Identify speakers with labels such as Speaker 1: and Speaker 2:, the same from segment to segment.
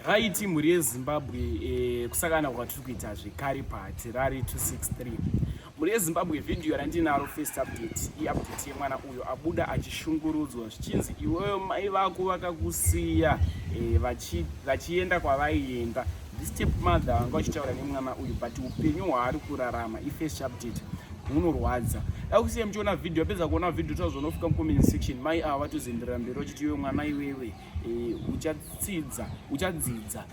Speaker 1: Right, mhuri yeZimbabwe kusakana kwatiri kuita zvekare paHarare 263. Mhuri yeZimbabwe video randinaro first update, i-update yemwana uyo abuda achishungurudzwa zvichinzi iwewe mai vako vakakusiya vachienda kwavaienda. This stepmother vanga vachitaura nemwana uyu but upenyu hwaari kurarama i-first update hunorwadza. Dakusiya muchiona video, apedza kuona video tazonofika mucomment section mai ava vatozoenderera mberi vachiti iwe mwana iwewe uchadzidza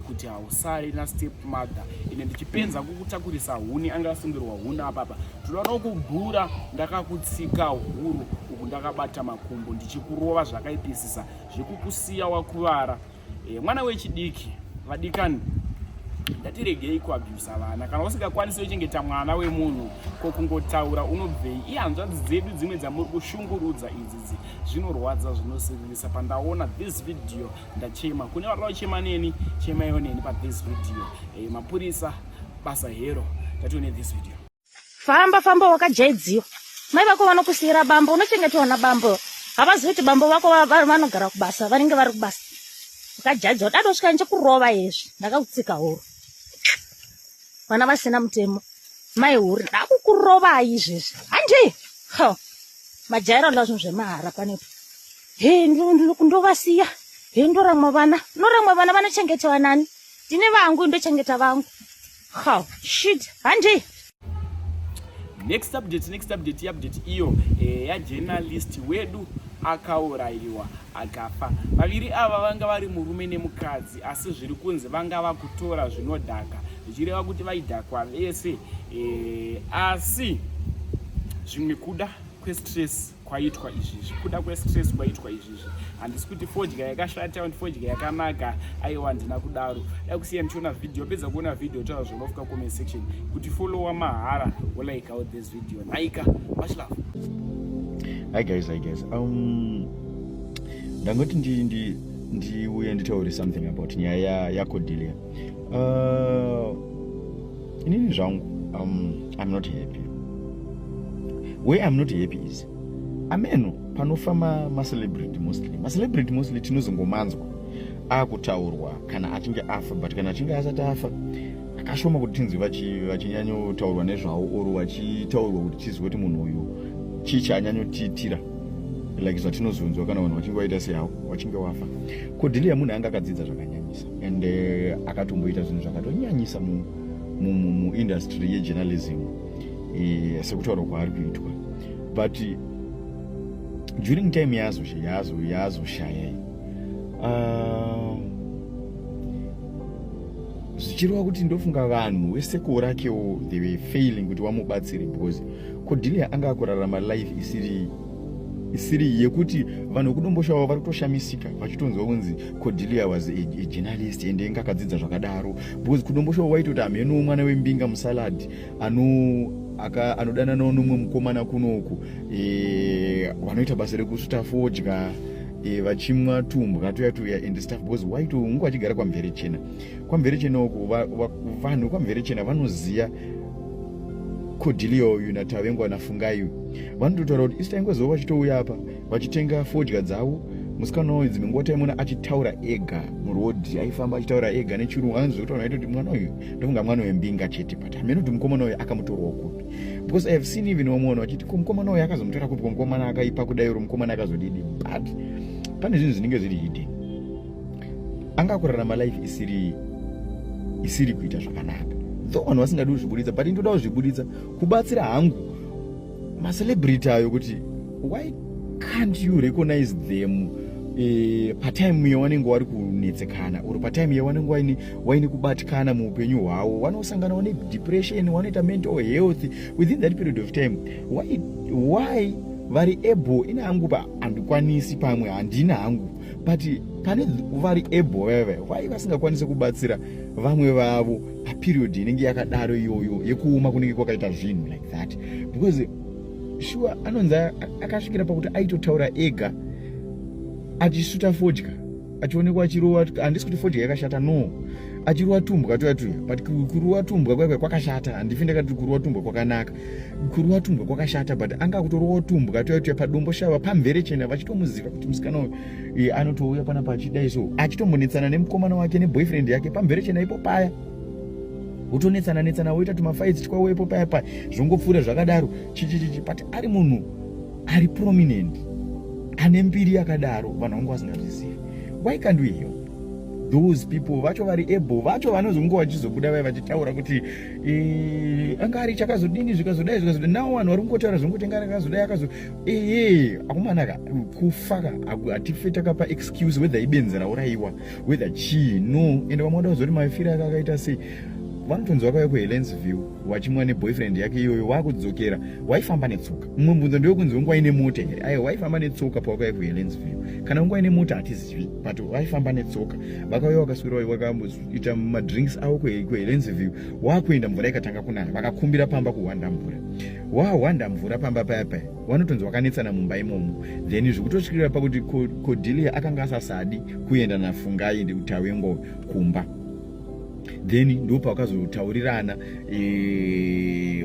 Speaker 1: kuti hausare nastepmother. Ine ndichipenza kukutakurisa huni, anga asungirwa huni apapa. Tinoda kubhura ndakakutsika huru uku ndakabata makumbo ndichikurova zvakaipisisa zvekukusiya wakuvara. Mwana wechidiki, vadikani, ngatiregei kuabhusa vana. Kana usingakwanisi kuchengeta mwana wemunhu kokungotaura unobvei. Ihanzvadzi dzedu dzimwe dzamuri kushungurudza idzi zvinorwadza, zvinosirisa. Pandaona this video ndachema. Kune vari vachema neni, chemaiwo neni pa this video. Mapurisa basa hero. Tatione this video.
Speaker 2: Famba wakajaidziwa. Mai vako vanokusiyira bambo, unochengetwa na bambo. Havazivi kuti bambo vako vanogara kubasa, vanenge vari kubasa. Ukajaidziwa, dadosvika nchekurova izvi, ndakakutsika horo. Vana vasina mutemo. Mai huri, ndakukurovai izvezvi. Handi! Majaira lazvo zvemahara panepo. Ndovasiya. Ndoramwa vana. Noramwa vana vanochengetewa nani? Ndine vangu, ndochengeta vangu. Shit. Handi!
Speaker 1: Next update iyo ya journalist wedu akaurayiwa akafa. Vaviri ava vanga vari murume nemukadzi, asi zviri kunzi vanga vakutora zvinodhaka zvichireva kuti vaidhakwa vese, asi zvimwe kuda kwestress kwaitwa izvizvi. Handisi kuti fodya yakashata fodya yakanaka, aiwa ndina kudaro. Dakusiya muchiona video, pedza kuona video taura zvinofika comment section kuti follow mahara will like out this video. Naika, much love.
Speaker 3: Hi guys. Ndangoti ndiuye nditaure something about nyaya yaCordelia. Inini zvangu, I'm not happy. Where I'm not happy is ameno panofamba macelebrity mostly tinozongomanzwa akutaurwa kana achinge afa, but kana achinge asati afa akashoma kuti tinzwi vachinyanyotaurwa nezvavo oro vachitaurwa kuti tizwe kuti munhu uyu chichanyanyotiitira like zvatinozonzwa kana vanhu vachinge vaita sehavo vachinge wafa. Cordelia munhu anga akadzidza zvakanyanyisa and akatomboita zvinhu zvakatonyanyisa muindustry yejournalism sekutaurwa kwaari kuitwa, but during time yazoshaya zvichireva kuti ndofunga vanhu veseko rakewo they were failing kuti vamubatsire, because Cordelia anga akurarama life isiri yekuti vanhu vekudomboshawo vari kutoshamisika vachitonzwa kunzi Cordelia was a journalist and enga akadzidza zvakadaro, because kudomboshawo waitoti hameno mwana wembinga musalad anodananawo nomwe mukomana kunoku vanoita basa rekusuta fodya vachimwa tumbwa tuya and stuff, because waito ungu vachigara kwamvere chena uku vanhu kwamvere chena vanoziya Cordelia uyu natavengu vanafungayo vanototaura kuti isi taingwezowo vachitouya apa vachitenga fodya dzavo. Musikana uyu dzimwe nguva taimona achitaura ega murodhi, aifamba achitaura ega nechirungu, anozotaura kuti mwana uyu ndofunga mwana wembinga chete, but hameno kuti mukomana uyu akamutorawo kupi, because I have seen even vamwana vachiti ko mukomana uyu akazomutora kupi, ko mukomana akaipa kudairo, mukomana akazodidi, but pane zvinhu zvinenge zviri hidden. Anga kurarama life isiri kuita zvakanaka, though vanhu vasingadi kuzvibuditsa, but ndoda kuzvibuditsa kubatsira hangu macelebrity ayo kuti why can't you recognize them patime yavanenge vari kunetsekana or patime yavanenge vaine kubatikana muupenyu hwavo, vanosanganawo nedepression, vanoita mental health within that period of time. Why vari able, ine hangu handikwanisi pamwe handina hangu, but pane vari able veve, why vasingakwanisi kubatsira vamwe vavo paperiod inenge yakadaro iyoyo yekuuma kunenge kwakaita zvinhu like that, because sure anonzi akasvikira pakuti aitotaura ega achisuta fodya achionekwa achirowa, handisi kuti forgery yakashata, no, achirowa tumbwa toyatuya, but kurowa tumbwa kwake kwakashata. Handifi ndakati kurowa tumbwa kwakanaka, kurowa tumbwa kwakashata, but anga kutorowa tumbwa toyatuya padombo shava pamvere chena, vachitomuziva kuti musikana uyu anotouya panapa achidai so, achitombonetsana nemukomana wake neboyfriend yake pamvere chena ipo paya, utonetsana woita tumafights tikwawo ipo paya paya, zvongopfuura zvakadaro chichichichi, but ari munhu ari prominent, ane mbiri yakadaro, vanhu vangu vasingazvizivi. Why can't we help those people? Vacho vari able, vacho vanozongo vachizobuda vai vachitaura kuti anga ari chakazodini zvikazodai, nawo vanhu vari kungotaura zvongoti anga akazodai akumanaka kufaka hatife takapa excuse whether ibenzi raurayiwa whether chii, no. Ende vamwe vada kuzoti mafiro akaita sei, vanotonzi vakauya kuHelensville wachimwa neboyfriend yake iyoyo, wakudzokera waifamba netsoka. Mumwe mbunzo ndeyokunzi unguva ine mota here, aiwa waifamba netsoka pawakauya kuHelensville, kana unguva ine mota hatizivi, but waifamba netsoka. Vakauya vakaswera vakaita madrinks avo kuHelensville, wakuenda mvura ikatanga kunaya, vakakumbira pamba kuhwanda mvura, wahwanda mvura pamba paya paya, vanotonzi vakanetsana mumba imomo. Then zvekutosvikira pakuti Cordelia akanga asasadi kuenda naFungai ndekutawengo kumba, then ndopa wakazotaurirana,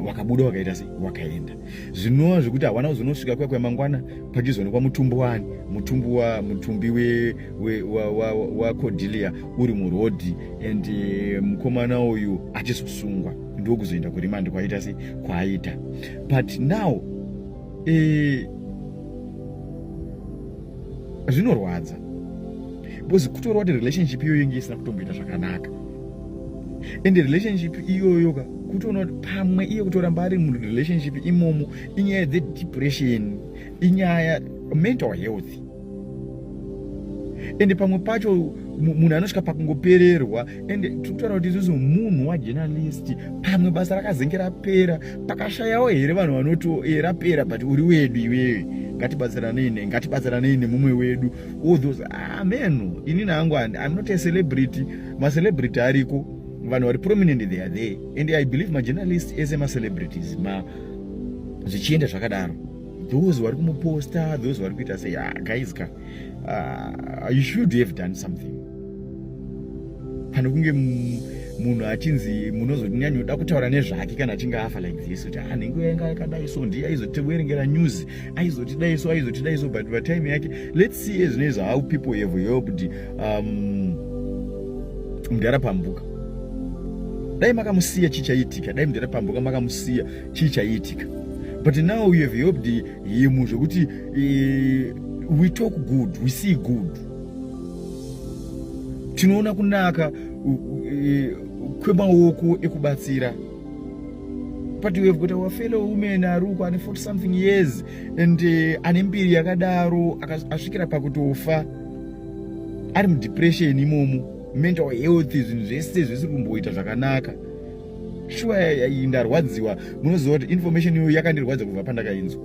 Speaker 3: wakabuda wakaita sei, wakaenda. Zvinova zvekuti havana kuzonosvika kuya kwemangwana pachizoonekwa mutumbi wa Cordelia uri murodhi, and mukomana uyu achizosungwa, ndokuzoenda kurimandi kwaita sei, kwaaita. But now zvinorwadza because kutorwa kuti relationship iyoyo inge isina kutomboita zvakanaka, ende relationship iyoyo kutoona kuti pamwe iye kutoramba ari murelationship imomo inyaya dzedepression, inyaya mental health, ende pamwe pacho munhu anosvika pakungopererwa. Ende tikutaura kuti isusu munhu wajournalist, pamwe basa rakazenge rapera, pakashayawo here vanhu vanoti rapera but uri wedu iwewe, ngatibatsiranei nemumwe wedu, all those meno. Inini hangu I'm not a celebrity, macelebrity ariko, vanhu vari prominent they are there, and I believe majournalists as ma-celebrities zvichienda zvakadaro, those vari kumuposta, those vari kuita say guys you should have done something. Pano kunge munhu achinzi munozotinyanyoda kutaura nezvake kana achinge afa like this, kuti nhengo yanga yakadai so, ndiye aizotiverengera news, aizotidai so, but patime yake let's see as nezvo how people have helped Mndarapambuka. Dai makamusiya chichaitika, dai Mndarapambuka makamusiya chichaitika. But now you have helped him zvekuti we talk good, we see good, tinoona kunaka kwemaoko ekubatsira. But we have got our fellow women aruko ane 40 something years and ane mbiri yakadaro asvikira pakutofa ari mudepression imomo, mental health, zvinhu zvese zvisiri kumboita zvakanaka. Sure ndarwadziwa, munoziva kuti information iyoyo yakandirwadza kubva pandakainzwa.